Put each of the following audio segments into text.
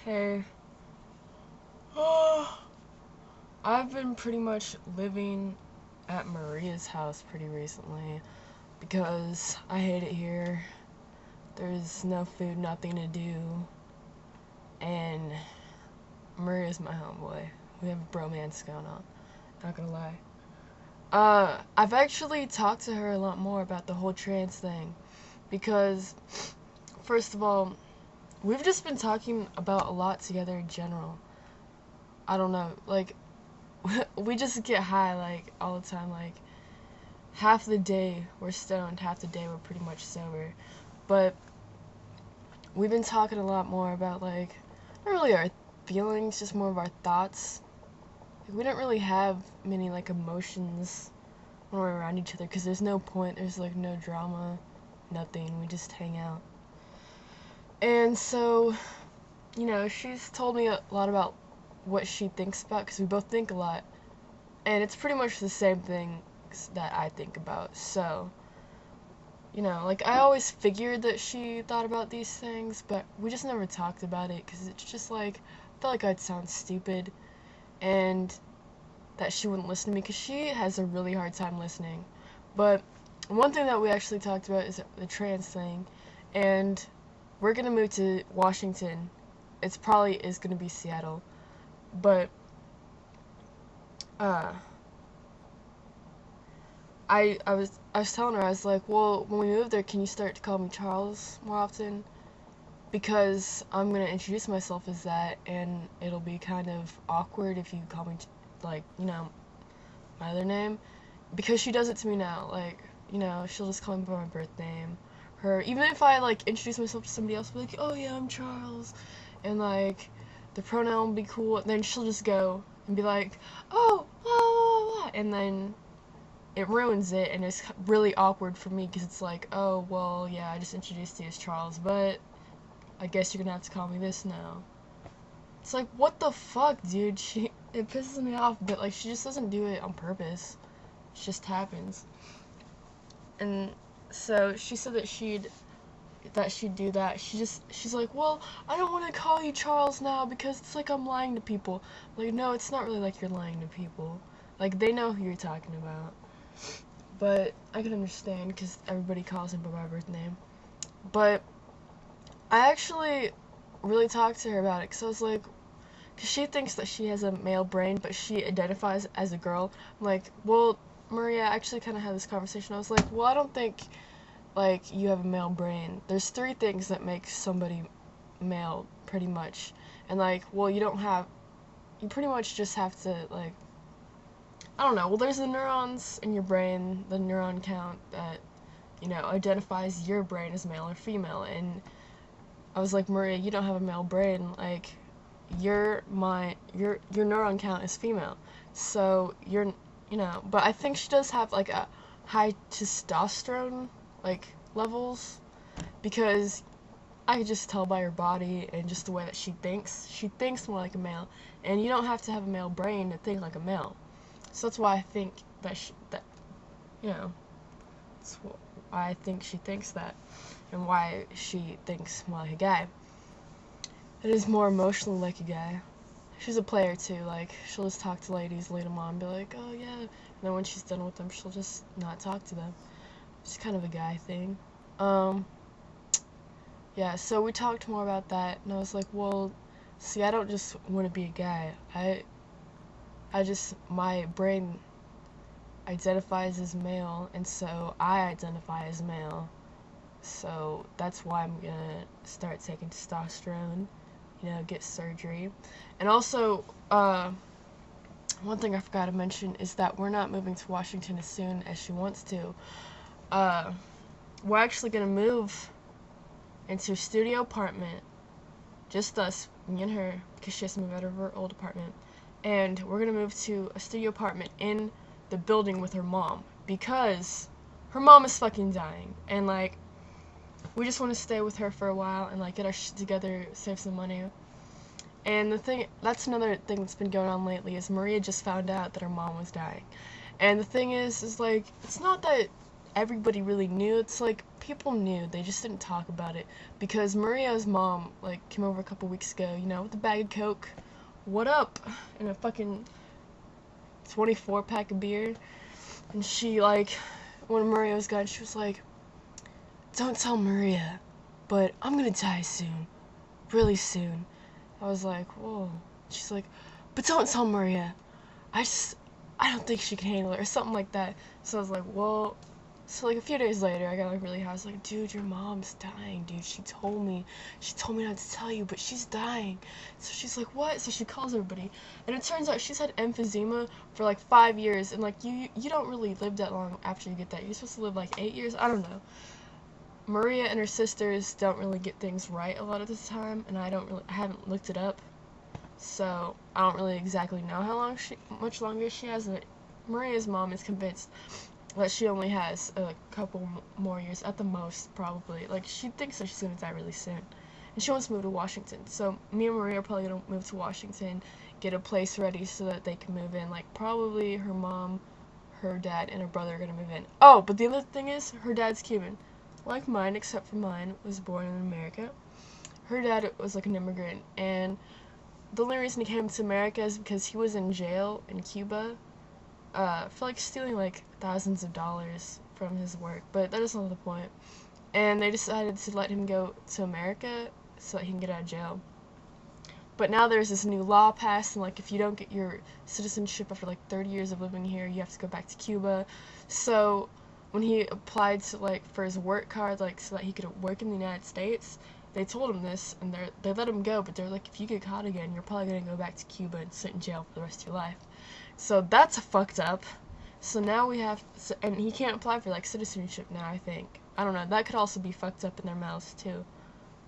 Hey, I've been pretty much living at Maria's house pretty recently because I hate it here. There's no food, nothing to do, and Maria's my homeboy. We have a bromance going on, not gonna lie. I've actually talked to her a lot more about the whole trans thing because, first of all, we've just been talking about a lot together in general. I don't know, like, we just get high like all the time. Like half the day we're stoned, half the day we're pretty much sober. But we've been talking a lot more about like not really our feelings, just more of our thoughts. Like, we don't really have many like emotions when we're around each other because there's no point. There's like no drama, nothing. We just hang out. And so, she's told me a lot about what she thinks about because we both think a lot, and it's pretty much the same thing that I think about. So, like I always figured that she thought about these things, but we just never talked about it because it's just like I felt like I'd sound stupid and that she wouldn't listen to me because she has a really hard time listening. But one thing that we actually talked about is the trans thing, and we're gonna move to Washington. It's probably is gonna be Seattle, but uh I was telling her, I was like, well, when we move there, can you start to call me Charles more often? Because I'm gonna introduce myself as that, and it'll be kind of awkward if you call me like, my other name. Because she does it to me now, like, she'll just call me by my birth name. Her, even if I like introduce myself to somebody else, be like, oh yeah, I'm Charles, and like the pronoun will be cool, and then she'll just go and be like, oh, blah, blah, blah, and then it ruins it, and it's really awkward for me because it's like, oh, well, yeah, I just introduced you as Charles, but I guess you're gonna have to call me this now. It's like, what the fuck, dude? It pisses me off, but like she just doesn't do it on purpose. It just happens. And so she said that she'd do that. She's like, well, I don't want to call you Charles now because it's like I'm lying to people. Like, no, it's not really like you're lying to people. Like, they know who you're talking about. But I can understand because everybody calls him by my birth name. But I actually really talked to her about it because I was like, because she thinks that she has a male brain, but she identifies as a girl. I'm like, well, Maria, I actually kind of had this conversation. I was like, well, I don't think like you have a male brain. There's three things that make somebody male, pretty much. And like, well, you pretty much just have to like, I don't know. Well, there's the neurons in your brain, the neuron count that, identifies your brain as male or female. And I was like, Maria, you don't have a male brain. Like, your neuron count is female. So but I think she does have like a high testosterone like levels because I could just tell by her body and just the way that she thinks. She thinks more like a male, and you don't have to have a male brain to think like a male. So that's why I think that's why I think she thinks that, and why she thinks more like a guy. It is more emotionally like a guy. She's a player too. Like, she'll just talk to ladies, lead them on, and be like, oh yeah. And then when she's done with them, she'll just not talk to them. It's kind of a guy thing. Yeah. So we talked more about that, and I was like, well, see, I don't just want to be a guy. My brain identifies as male, and so I identify as male. So that's why I'm gonna start taking testosterone, get surgery. And also, one thing I forgot to mention is that we're not moving to Washington as soon as she wants to. We're actually gonna move into a studio apartment, just us, me and her, because she has to move out of her old apartment. And we're gonna move to a studio apartment in the building with her mom because her mom is fucking dying, and like we just want to stay with her for a while and like get our shit together, save some money. And that's another thing that's been going on lately is Maria just found out that her mom was dying. And the thing is like, it's not that everybody really knew. It's like people knew, they just didn't talk about it because Maria's mom like came over a couple weeks ago, you know, with a bag of Coke. What up? And a fucking 24 pack of beer. And she like, when Maria was gone, she was like, "Don't tell Maria, but I'm gonna die soon, really soon." I was like, whoa. She's like, "But don't tell Maria. I don't think she can handle it," or something like that. So I was like, well, so like a few days later, I got like really high. I was like, "Dude, your mom's dying, dude. She told me not to tell you, but she's dying." So she's like, "What?" So she calls everybody, and it turns out she's had emphysema for like 5 years, and like you don't really live that long after you get that. You're supposed to live like 8 years. I don't know. Maria and her sisters don't really get things right a lot of the time, and I haven't looked it up. So I don't really exactly know much longer she has. But Maria's mom is convinced that she only has a couple more years at the most, probably. Like she thinks that she's gonna die really soon, and she wants to move to Washington. So me and Maria are probably gonna move to Washington, get a place ready so that they can move in. Like probably her mom, her dad, and her brother are gonna move in. Oh, but the other thing is, her dad's Cuban, like mine, except for mine was born in America. Her dad was like an immigrant, and the only reason he came to America is because he was in jail in Cuba for like stealing like thousands of dollars from his work, but that is not the point. And they decided to let him go to America so that he can get out of jail. But now there's this new law passed, and like if you don't get your citizenship after like 30 years of living here, you have to go back to Cuba. So when he applied to like for his work card, like so that he could work in the United States, they told him this, and they let him go, but they're like, if you get caught again, you're probably gonna go back to Cuba and sit in jail for the rest of your life. So that's fucked up. So now we have, and he can't apply for like citizenship now, I think. I don't know, that could also be fucked up in their mouths too.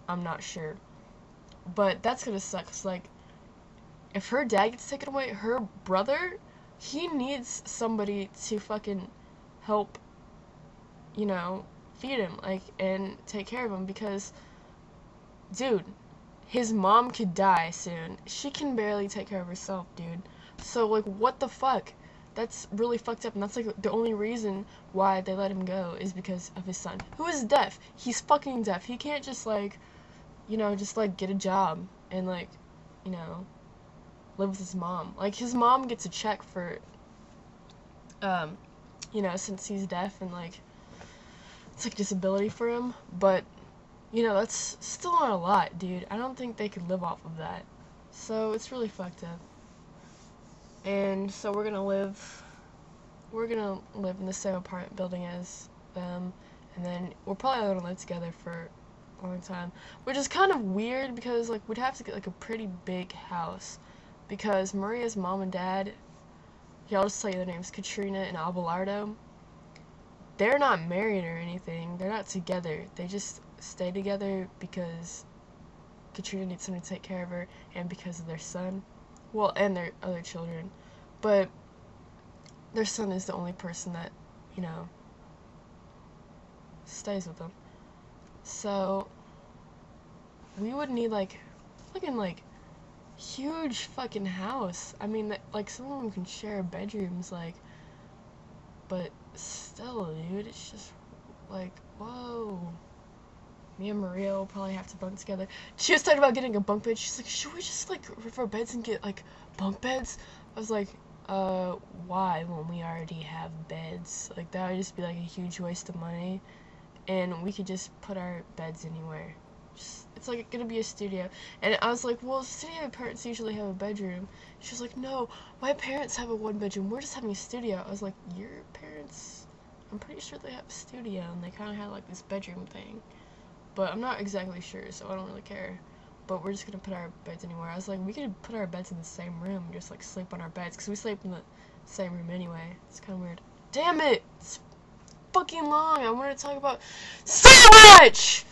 I'm not sure. But that's gonna suck, 'cause like, if her dad gets taken away, her brother, he needs somebody to fucking help, you know, feed him, like, and take care of him, because dude, his mom could die soon. She can barely take care of herself, dude. So, like, what the fuck? That's really fucked up, and that's, like, the only reason why they let him go is because of his son, who is deaf. He's fucking deaf. He can't just, like, you know, just, like, get a job and, like, you know, live with his mom. Like, his mom gets a check for, you know, since he's deaf, and, like, it's, like, disability for him, but you know, that's still not a lot, dude. I don't think they could live off of that. So it's really fucked up. And so we're gonna live in the same apartment building as them, and then we're probably gonna live together for a long time. Which is kind of weird because like we'd have to get like a pretty big house. Because Maria's mom and dad, yeah, I'll just tell you their names, Katrina and Abelardo. They're not married or anything. They're not together. They just stay together because Katrina needs someone to take care of her, and because of their son. Well, and their other children. But their son is the only person that, you know, stays with them. So we would need like fucking like huge fucking house. I mean, like some of them can share bedrooms, like, but still, dude, it's just like, whoa. Me and Maria will probably have to bunk together. She was talking about getting a bunk bed. She's like, should we just like rip our beds and get like bunk beds? I was like, why when we already have beds? Like that would just be like a huge waste of money, and we could just put our beds anywhere. It's like gonna be a studio. And I was like, well, studio parents usually have a bedroom. She was like, no, my parents have a one bedroom. We're just having a studio. I was like, your parents? I'm pretty sure they have a studio, and they kind of had like this bedroom thing. But I'm not exactly sure, so I don't really care. But we're just gonna put our beds anywhere. I was like, we could put our beds in the same room and just like sleep on our beds, because we sleep in the same room anyway. It's kind of weird. Damn it! It's fucking long. I wanted to talk about so much!